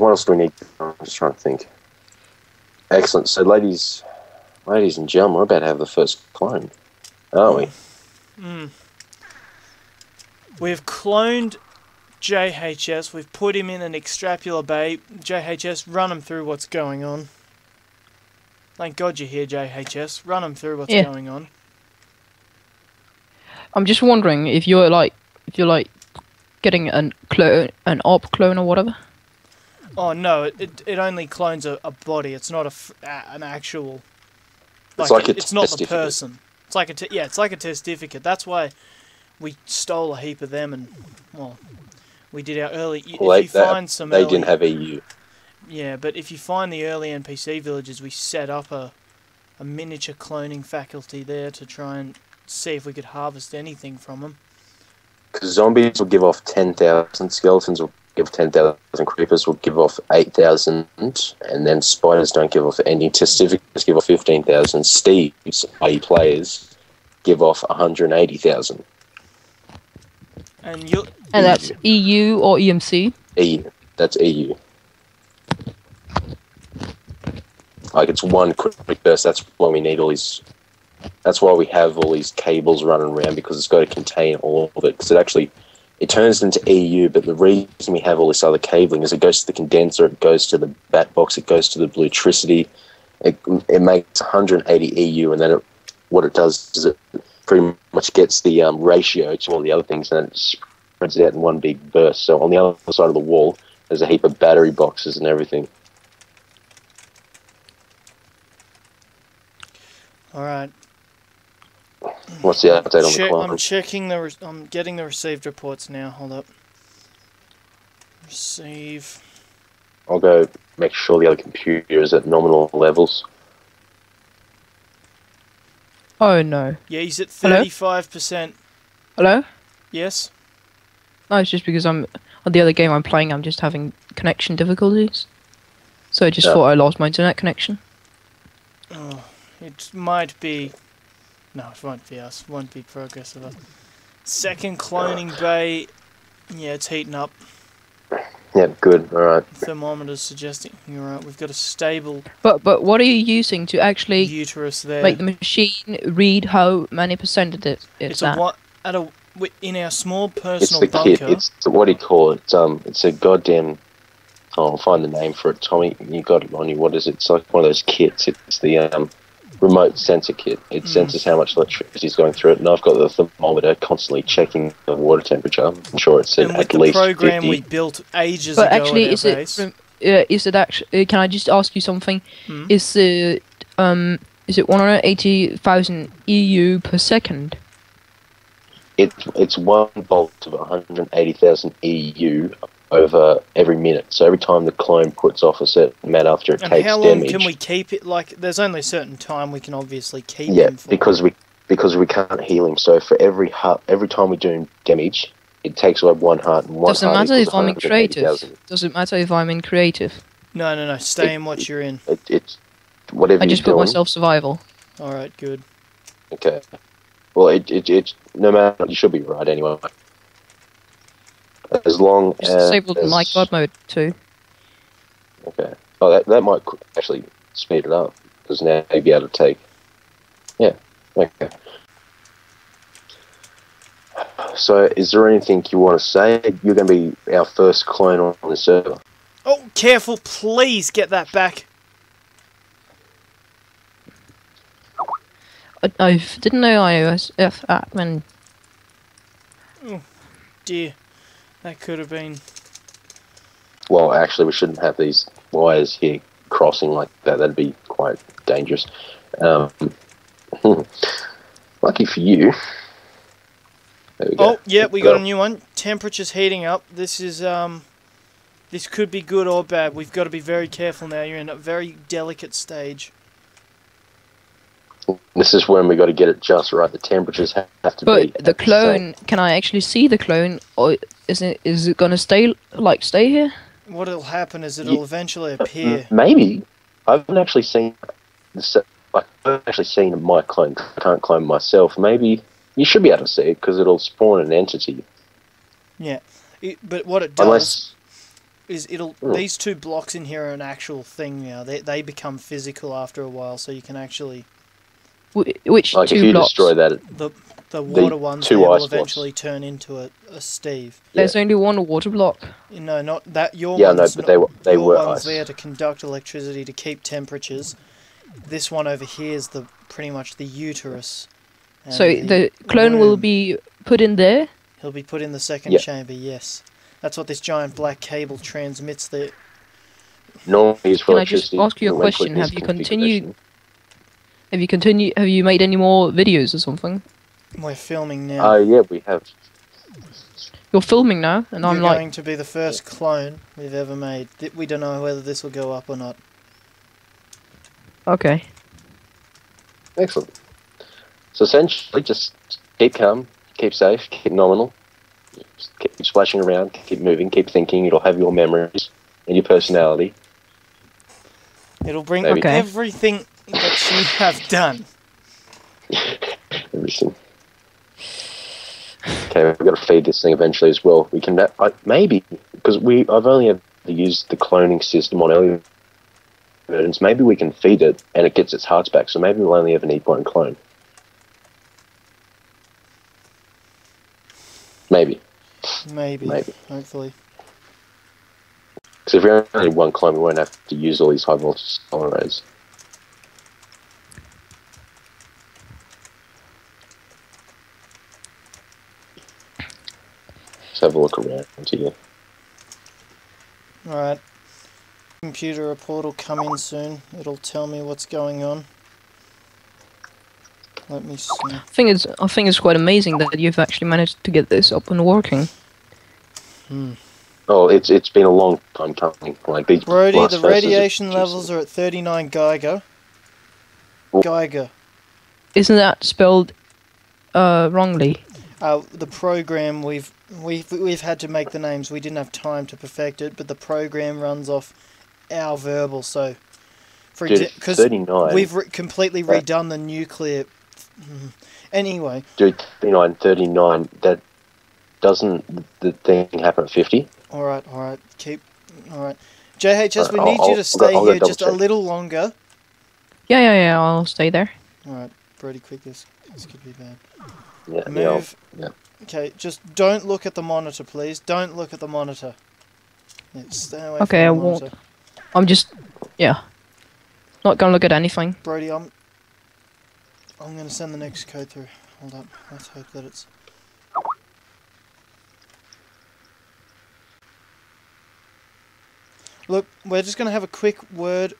what else do we need? I'm just trying to think. Excellent. So, ladies and gentlemen, we're about to have the first clone, aren't we? We've cloned JHS. We've put him in an extrapular bay. JHS, run him through what's going on. Thank God you're here, JHS. Run him through what's going on. I'm just wondering if you're getting an ARP clone or whatever. Oh no, it only clones a body. It's not an actual. It's not the person. It's like it's like a testificate. That's why we stole a heap of them, and well, we did our early. Well, if you find some, they didn't have EU. Yeah, but if you find the early NPC villages, we set up a miniature cloning faculty there to try and see if we could harvest anything from them. Because zombies will give off 10,000, skeletons will give 10,000, creepers will give off 8,000, and then spiders don't give off any. Testificators give off 15,000. Steves, i.e. players, give off 180,000. And that's EU or EMC? EU. That's EU. Like, it's one quick burst. That's why we need all these. That's why we have all these cables running around, because it's got to contain all of it. Because it turns into EU, but the reason we have all this other cabling is it goes to the condenser, it goes to the bat box, it goes to the electricity. It makes 180 EU, and then what it does is it pretty much gets the ratio to all the other things, and then it spreads it out in one big burst. So on the other side of the wall, there's a heap of battery boxes and everything. all right. What's the update on the clone? I'm checking I'm getting the received reports now. Hold up. Receive. I'll go make sure the other computer is at nominal levels. Oh no. Yeah, he's at 35%. Hello? Yes? No, it's just because on the other game I'm playing, I'm just having connection difficulties. So I just thought I lost my internet connection. Oh, it might be... No, it won't be us. It won't be progress of us. Second cloning bay. Yeah, it's heating up. Yeah, good. Alright. Thermometer's suggesting you're right. We've got a stable... But what are you using to actually... uterus there. Make the machine read how many percent it's at? In our small personal it's the bunker... kit. It's what do you call it? It's a goddamn... Oh, I'll find the name for it. Tommy, you got it on you. What is it? It's like one of those kits. It's the remote sensor kit. It senses how much electricity is going through it, and I've got the thermometer constantly checking the water temperature. I'm sure it's at least 50. And with the program we built ages ago actually, at our base... is it actually... can I just ask you something? Is it 180,000 EU per second? It's 1 volt of 180,000 EU over every minute. So every time the clone puts off a certain amount after it takes damage... And how long can we keep it? Like, there's only a certain time we can obviously keep him for. Yeah, because we can't heal him. So for every time we do damage, it takes away 1 heart, and 1 Doesn't heart matter if I'm in 180,000. creative. Doesn't matter if I'm in creative. No. Stay in what you're in. It's whatever I just put myself survival. Alright, good. Okay. Well, it no matter, you should be right anyway. As long as... disabled my god mode too. Okay. Oh, that might actually speed it up, because now you'll be able to take... Yeah, okay. So, is there anything you want to say? You're going to be our first clone on the server. Oh, careful, please get that back. I didn't know iOS F admin. Oh, dear. That could have been... Well, actually, we shouldn't have these wires here crossing like that. That'd be quite dangerous. Lucky for you. There we go. Oh, yeah, we got a new one. Temperature's heating up. This is, this could be good or bad. We've got to be very careful now. You're in a very delicate stage. This is when we got to get it just right. The temperatures have to be... But the clone, can I actually see the clone, or is it gonna stay here? What'll happen is it'll eventually appear. Maybe. I haven't actually seen my clone. I can't clone myself. Maybe you should be able to see it, because it'll spawn an entity. Yeah, but what it does is these two blocks in here are an actual thing now. They become physical after a while, so you can actually. Which like two if you blocks? destroy that, the water ones there will eventually turn into a Steve. There's only one water block. No, not that. Your Yeah, one's no, but they your were one's ice. there to conduct electricity to keep temperatures. This one over here is pretty much the uterus. So the clone will be put in there? He'll be put in the second chamber, yes. That's what this giant black cable transmits the... Normally Can I just ask you a question? Have you made any more videos or something? We're filming now. Yeah, we have. You're filming now, and I'm going to be the first clone we've ever made. We don't know whether this will go up or not. Okay. Excellent. So essentially, just keep calm, keep safe, keep nominal, just keep splashing around, keep moving, keep thinking. It'll have your memories and your personality. It'll bring everything that you have done. Everything. Okay, we've got to feed this thing eventually as well. We can maybe because I've only ever used the cloning system on earlier versions. Maybe we can feed it and it gets its hearts back. So maybe we'll only ever need one clone. Maybe. Hopefully. Because if we only need one clone, we won't have to use all these high voltage solar arrays. Let's have a look around here. Alright. Computer report will come in soon. It'll tell me what's going on. Let me see. I think it's quite amazing that you've actually managed to get this up and working. Oh, it's been a long time coming. Like these Brody, the radiation levels are at 39 Geiger. Geiger. Isn't that spelled wrongly? The program we've had to make the names. We didn't have time to perfect it, but the program runs off our verbal. So, because we've completely redone the nuclear. Anyway. Dude, 39. That doesn't the thing happen at 50? Alright. Alright. JHS, we need you to stay here just a little longer. Yeah, I'll stay there. Alright, Brody, quick, this could be bad. Yeah, Move. Yeah. Okay, just don't look at the monitor, please. Don't look at the monitor. Yeah, stay away from the the monitor. won't. I'm just, not gonna look at anything. Brody, I'm gonna send the next code through. Hold up, let's hope that it's... Look, we're just going to have a quick word.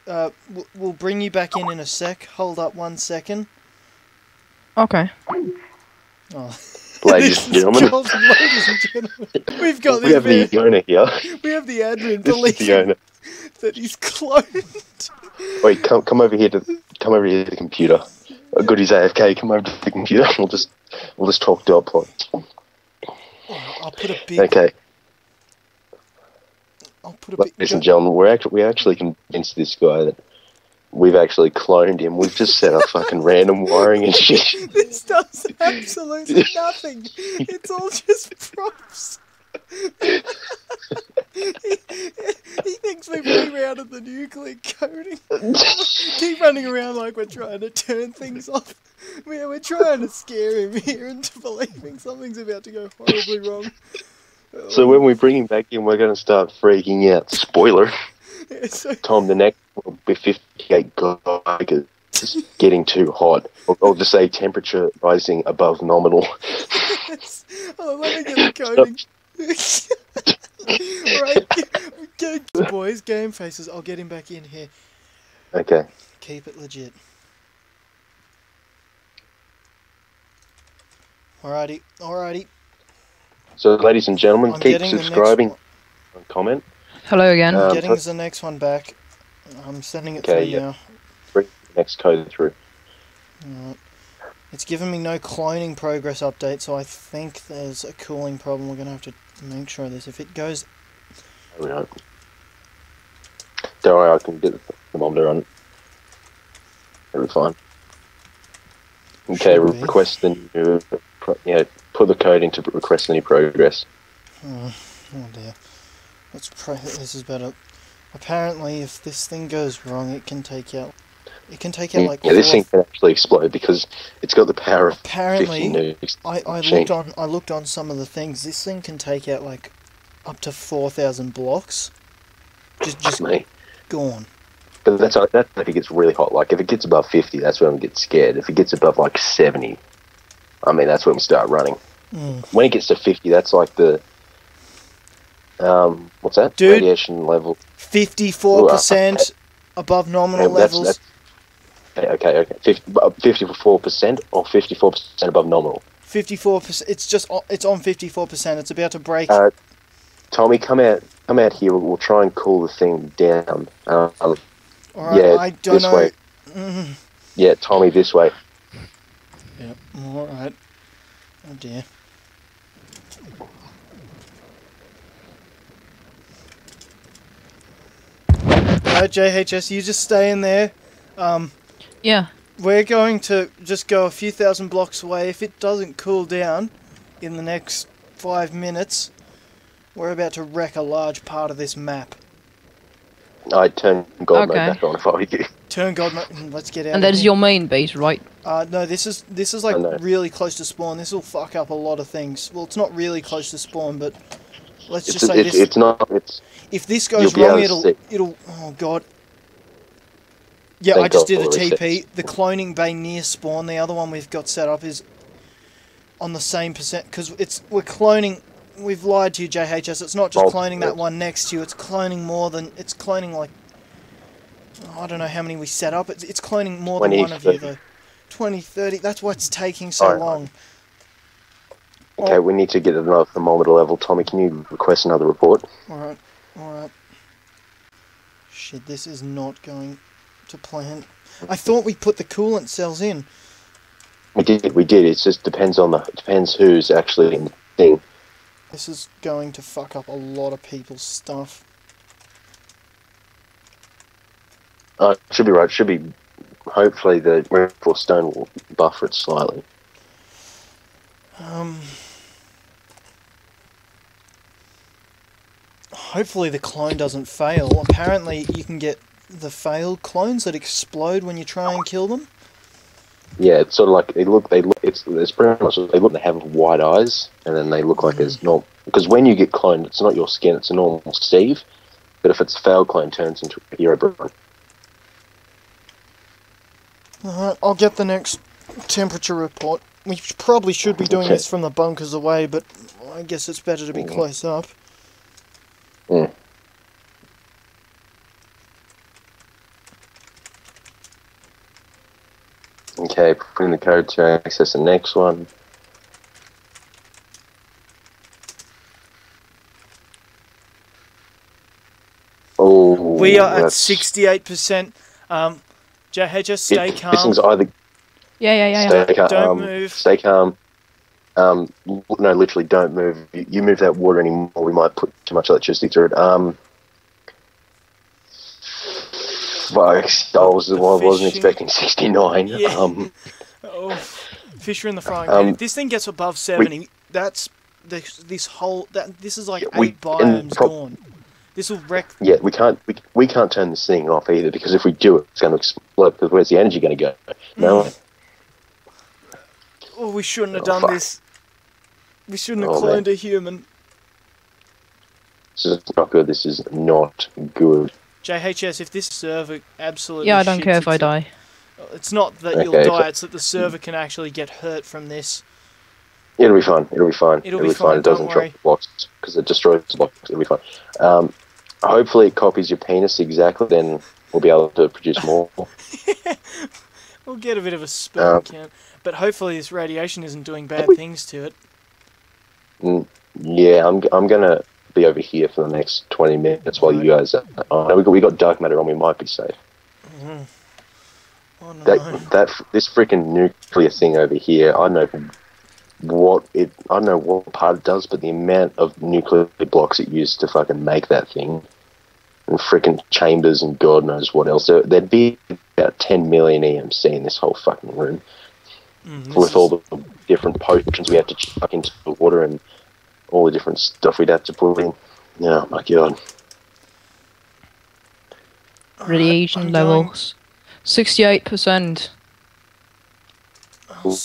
We'll bring you back in a sec. Hold up 1 second. Okay. Oh. Ladies and gentlemen. Ladies and gentlemen. We have the owner here. We have the admin believing that he's cloned. Wait, come over here to the computer. Goody's AFK. Come over to the computer. We'll just talk to our plot. I'll put a big... Okay. Ladies and gentlemen, we're actually convinced this guy that we've actually cloned him. We've just set up fucking random wiring and shit. This does absolutely nothing. It's all just props. he thinks we've rerouted the nuclear coding. Keep running around like we're trying to turn things off. We're trying to scare him here into believing something's about to go horribly wrong. So when we bring him back in, we're going to start freaking out. Spoiler. Yeah, Tom, the next will be 58 Geiger. It's getting too hot. I'll just say temperature rising above nominal. Yes. Oh, let me get the coding. Alright, get boys, game faces. I'll get him back in here. Okay. Keep it legit. Alrighty. So, ladies and gentlemen, keep subscribing and comment. Hello again. I'm getting the next one back. I'm sending it through now. Bring the next code through. Alright. It's giving me no cloning progress update, so I think there's a cooling problem. We're going to have to make sure of this. If it goes... Don't worry, I can get the thermometer on it. It'll be fine. Okay, request the new... put the code in to request any progress. Oh dear. Let's pray that this is better. Apparently, if this thing goes wrong, it can take out... It can take out, like... Yeah, this thing can actually explode because it's got the power of 50 nukes. I looked on some of the things. This thing can take out, like, up to 4,000 blocks. Just me. Gone. But that's if it gets really hot. Like, if it gets above 50, that's when we get scared. If it gets above, like, 70, I mean, that's when we start running. When it gets to 50, that's like the... what's that? Dude, radiation level. 54% above nominal levels. Okay. 54% or 54% above nominal? 54%. It's on 54%. It's about to break. Tommy, come out here. We'll try and cool the thing down. Alright, yeah, I don't this know. way. Yeah, Tommy, this way. Yep, alright. Oh dear. Alright, JHS, you just stay in there. Yeah. We're going to just go a few thousand blocks away. If it doesn't cool down in the next 5 minutes, we're about to wreck a large part of this map. I'd turn God mode back on if I were you. Turn God mode. Let's get out. And that is your main base, right? No, this is like really close to spawn. This will fuck up a lot of things. Well, it's not really close to spawn, but let's just say this. It's not. It's. If this goes wrong, it'll. Oh God. Yeah, I just did a TP. The cloning bay near spawn, the other one we've got set up is on the same percent because we're cloning. We've lied to you, JHS. It's not just cloning that one next to you. It's cloning more than... It's cloning like... I don't know how many we set up. It's cloning more than one of you, though. 20, 30... That's why it's taking so long. Okay, we need to get another thermometer level. Tommy, can you request another report? Alright. Shit, this is not going to plan. I thought we put the coolant cells in. We did. It just depends who's actually in the thing. This is going to fuck up a lot of people's stuff. Should be right. Should be. Hopefully, the reinforced stone will buffer it slightly. Hopefully, the clone doesn't fail. Apparently, you can get the failed clones that explode when you try and kill them. Yeah, it's sort of like it's pretty much they look. They have white eyes, and then they look like there's normal. Because when you get cloned, it's not your skin; it's a normal Steve. But if it's a failed clone, it turns into a hero Brian. Alright, I'll get the next temperature report. We probably should be doing this from the bunkers away, but I guess it's better to be close up. Okay, putting the code to access the next one. Oh, we are at 68%. JHS, stay calm. This thing's either... Yeah. Stay calm. Don't move. Stay calm. No, literally, don't move. You move that water anymore, we might put too much electricity through it. Fuck, I wasn't expecting 69. Yeah. Fish are in the frying pan. If this thing gets above 70, that's this is like 8 biomes gone. This will wreck. Yeah, we can't turn this thing off either, because if we do it, it's going to explode. Because where's the energy going to go? No. Oh, we shouldn't have done this. We shouldn't have cloned a human. This is not good. This is not good. JHS, if this server absolutely... Yeah, I don't care if I die. It's not that you'll die, it's that the server can actually get hurt from this. It'll be fine. It'll be fine. It'll be fine. It doesn't drop the blocks because it destroys the blocks. It'll be fine. Hopefully it copies your penis exactly, then we'll be able to produce more. We'll get a bit of a sperm count. But hopefully this radiation isn't doing bad things to it. Yeah, I'm gonna be over here for the next 20 minutes while you guys... we got dark matter on, we might be safe. Oh, no. This freaking nuclear thing over here, I don't know what part it does, but the amount of nuclear blocks it used to fucking make that thing, and freaking chambers and God knows what else. There'd be about 10 million EMC in this whole fucking room, with all the different potions we have to chuck into the water and all the different stuff we'd have to put in. Oh my god. Radiation levels. 68%.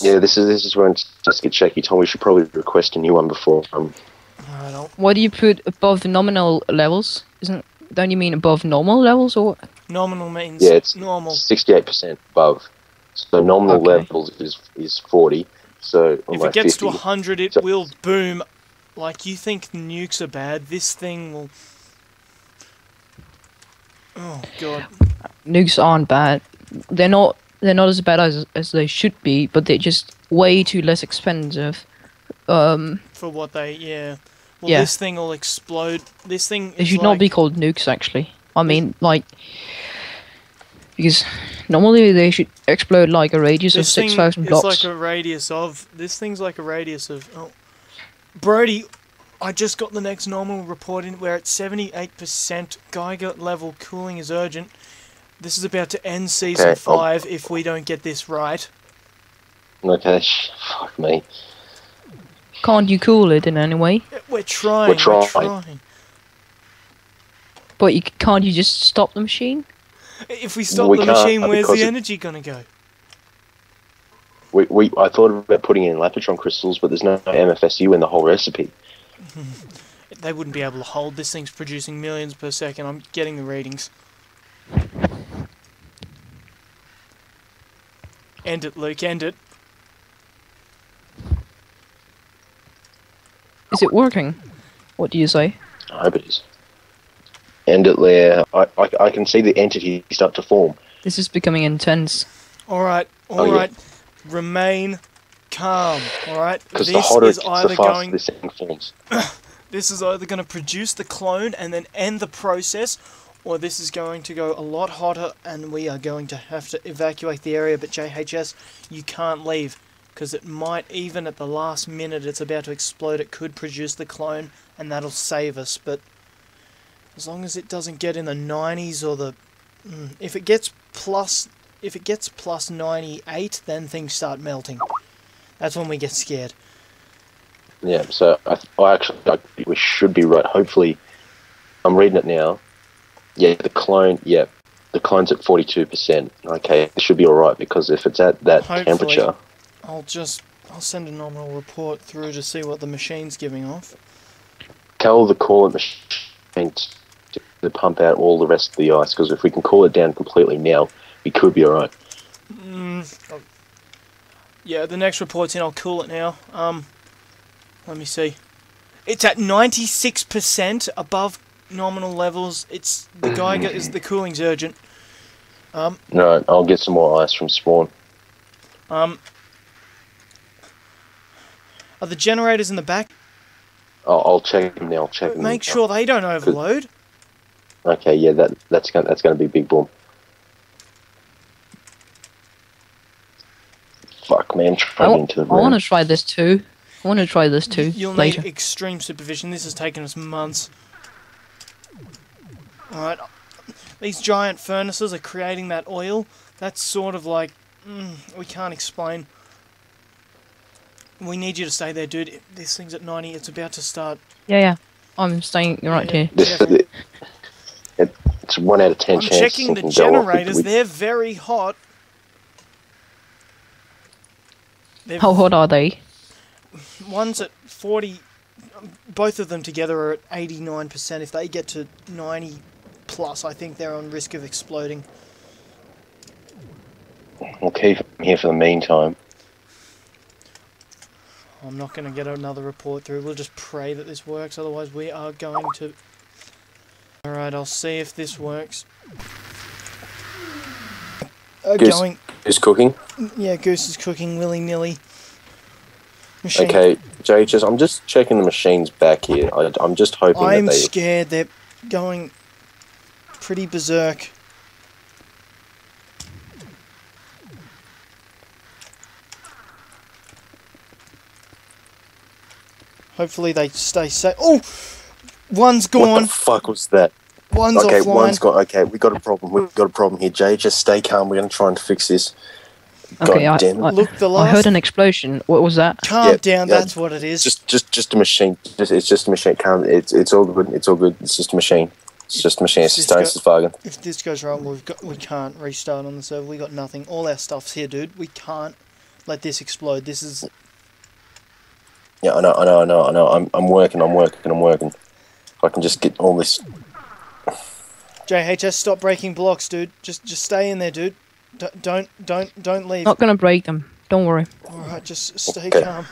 Yeah, this is where it starts to get shaky. Tom, we should probably request a new one before. Why do you put above the nominal levels? Don't you mean above normal levels or what? Nominal means it's normal. 68% above. So nominal levels is 40. So if it gets to 100, it will boom. Like, you think nukes are bad, this thing will... Oh god. Nukes aren't bad. They're not as bad as they should be, but they're just way too less expensive. For what Well, this thing will explode. This thing They should not be called nukes, actually. I mean, like... Because normally they should explode like a radius of 6,000 blocks. It's like a radius of... This thing's like a radius of... Oh. Brody, I just got the next normal report in. We're at 78%. Geiger level cooling is urgent. This is about to end Season 5 if we don't get this right. Okay, fuck me. Can't you cool it in any way? We're trying. But can't you just stop the machine? If we stop the machine, where's the energy gonna go? I thought about putting in Lapotron crystals, but there's no MFSU in the whole recipe. They wouldn't be able to hold. This thing's producing millions per second. I'm getting the readings. End it, Luke. End it. Is it working? What do you say? I hope it is. End it there. I can see the entity start to form. This is becoming intense. Alright, alright. Yeah. Remain calm, alright? Because the hotter it gets, the faster this thing forms. This is either going to produce the clone and then end the process, or this is going to go a lot hotter and we are going to have to evacuate the area. But JHS, you can't leave, because it might, even at the last minute it's about to explode, it could produce the clone and that'll save us. But as long as it doesn't get in the 90s or the... If it gets plus 98, then things start melting. That's when we get scared. Yeah, so we should be right. Hopefully, I'm reading it now. Yeah, the clone's at 42%. Okay, it should be alright, because if it's at that temperature... I'll send a nominal report through to see what the machine's giving off. Tell the coolant machine to pump out all the rest of the ice, because if we can cool it down completely now, we could be alright. Yeah, the next report's in. I'll cool it now. Let me see. It's at 96% above nominal levels. It's the Geiger is the cooling's urgent. No, I'll get some more ice from spawn. Are the generators in the back? I'll check them now. Make sure they don't overload. Okay, yeah, that's gonna be a big boom. Fuck, man, I want to try this too. You'll later. need extreme supervision. This has taken us months. Alright, these giant furnaces are creating that oil. That's sort of like... we can't explain. We need you to stay there, dude. This thing's at 90. It's about to start. Yeah. I'm staying right here. It's 1 out of 10 chance. I'm checking the generators. They're very hot. How hot are they? One's at 40. Both of them together are at 89%. If they get to 90 plus, I think they're on risk of exploding. We'll keep them here for the meantime. I'm not going to get another report through. We'll just pray that this works. Otherwise, we are going to... Alright, I'll see if this works. Goose is cooking? Yeah, Goose is cooking willy-nilly. Okay, JHS, I'm just checking the machines back here. I'm just hoping that I'm scared. They're going pretty berserk. Hopefully they stay safe. Oh! One's gone. What the fuck was that? One's offline. One's gone. Okay, we got a problem. We've got a problem here. Jay, just stay calm. We're going to try and fix this. Okay, God damn it. Look, the I heard last. an explosion. What was that? Calm down. That's what it is. Just a machine. It's just a machine. It's all good. It's all good. It's just a machine. It's just a machine. It's just Stargain. If this goes wrong, we can't restart on the server. We got nothing. All our stuff's here, dude. We can't let this explode. This is. Yeah, I know. I'm working. If I can just get all this. JHS, stop breaking blocks, dude. Just stay in there, dude. Don't leave. Not gonna break them. Don't worry. All right, just stay calm.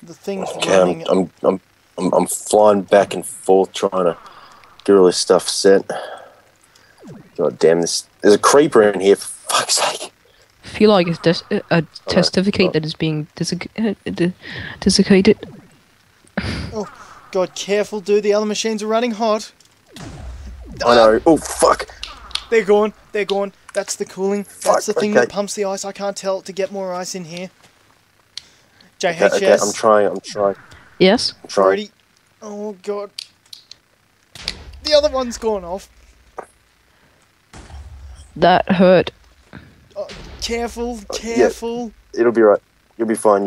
The thing's Okay, running. I'm flying back and forth trying to get all this stuff set. God damn this! There's a creeper in here. For fuck's sake! I feel like it's a testificate that is being desiccated. Oh, God, careful, dude. The other machines are running hot. I know. Oh fuck! They're gone. They're gone. That's the cooling. That's the thing okay. that pumps the ice. I can't tell it to get more ice in here. JHS. Okay, I'm trying. Yes. I'm trying. Brody. Oh, God. The other one's gone off. That hurt. Oh, careful. Yeah, it'll be right. You'll be fine.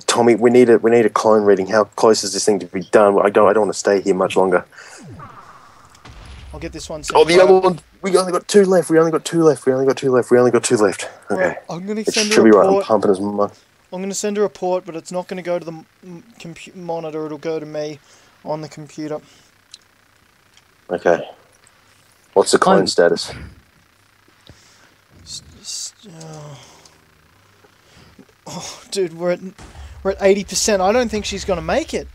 Tommy, we need a clone reading. How close is this thing to be done? I don't want to stay here much longer. I'll get this one. Oh, the other one. We only got two left. Okay. Right, I'm gonna It send should a be right. I'm report. pumping as much. I'm gonna send a report, but it's not gonna go to the monitor. It'll go to me on the computer. Okay. What's the clone status? Oh, dude, we're at 80%. I don't think she's gonna make it.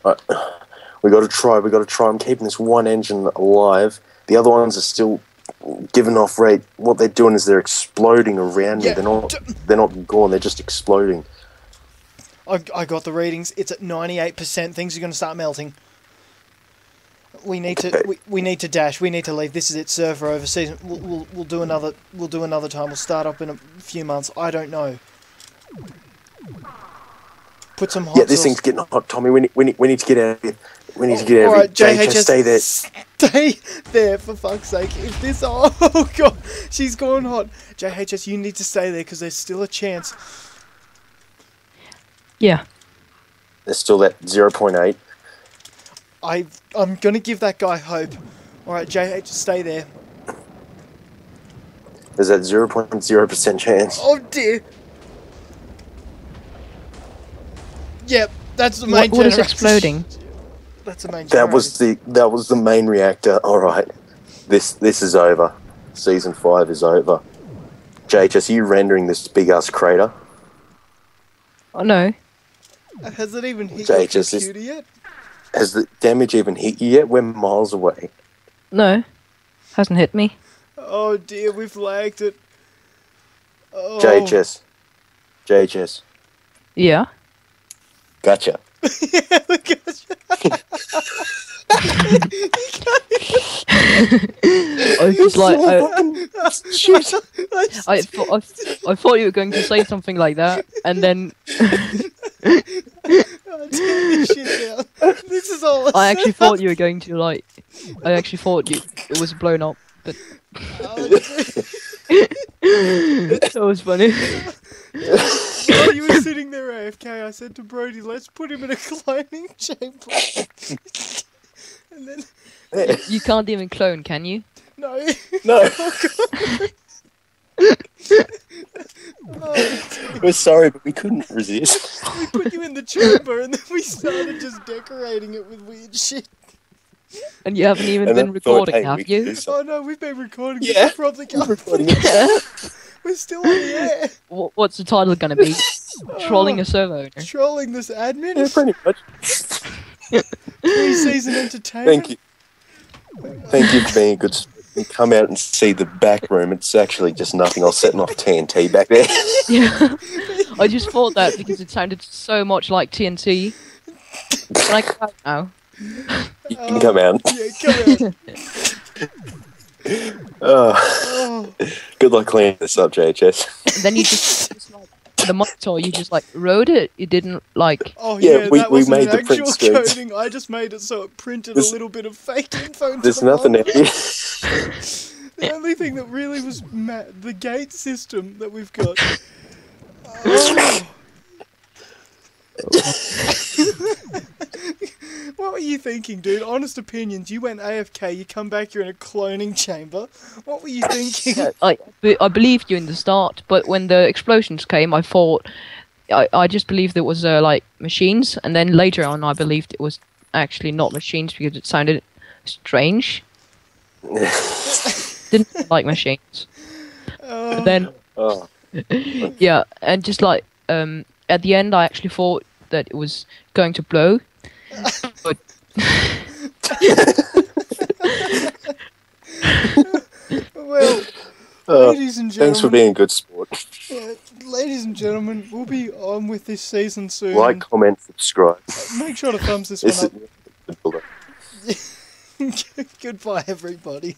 We got to try. I'm keeping this one engine alive. The other ones are still giving off rate. What they're doing is they're exploding around me. They're not gone. They're just exploding. I got the readings. It's at 98%. Things are gonna start melting. We need to we need to dash. We need to leave. This is its server overseas. We'll do another time. We'll start up in a few months. I don't know. Put some hot. Yeah, this thing's getting hot, Tommy. We need to get out of here. We need to get out of here. Alright, JHS, stay there. Stay there, for fuck's sake. If this... Oh, God. She's gone hot. JHS, you need to stay there, because there's still a chance. Yeah. There's still that 0.8. I'm going to give that guy hope. Alright, JHS, stay there. There's that 0.0% chance. Oh, dear. Yep, that's the main generator. What is exploding? That's the main generator. That was the main reactor. All right, this is over. Season 5 is over. JHS, are you rendering this big ass crater? Oh no. Has it even hit your computer yet? Has the damage even hit you yet? We're miles away. No, hasn't hit me. Oh dear, we've lagged it. Oh. JHS. Yeah. Gotcha. Yeah, look at I was like, Shit. I thought you were going to say something like that, and then Oh, turn this shit down. This is all I actually thought you were going to I actually thought it was blown up, but that was funny. While you were sitting there AFK, I said to Brody, let's put him in a cloning chamber. And then... You can't even clone, can you? No. No. Oh, We're sorry, but we couldn't resist. we put you in the chamber and then we started just decorating it with weird shit. And you haven't even And been then recording, thought, hey, have we you? can do Oh something. no, we've been recording. Yeah. We're probably going. Yeah. We're still on the air. What's the title gonna be? Trolling a server owner. Trolling this admin. Yeah, pretty much. Pre-season entertainment. Thank you for being a good. Come out and see the back room. It's actually just nothing. I was setting off TNT back there. Yeah. I just thought that because it sounded so much like TNT. But I can't now. You can come out. Yeah, come out. Oh. Good luck cleaning this up, JHS. And then you just like the monitor, you just like wrote it. You didn't like. Oh Yeah, yeah, we that wasn't made an the print actual screens. coding. I just made it so it printed There's- a little bit of fake info. There's to the nothing monitor. out here. The only thing that really was the gate system that we've got. Oh. What were you thinking, dude? Honest opinions. You went AFK, you come back, you're in a cloning chamber. What were you thinking? I believed you in the start, but when the explosions came, I thought... I just believed it was, like, machines, and then later on I believed it was actually not machines because it sounded strange. Didn't like machines. And then... yeah, and just like, at the end I actually thought that it was going to blow, but... Well, ladies and gentlemen... Thanks for being a good sport. Ladies and gentlemen, we'll be on with this season soon. Like, comment, subscribe. Make sure to thumbs this one up. Goodbye, everybody.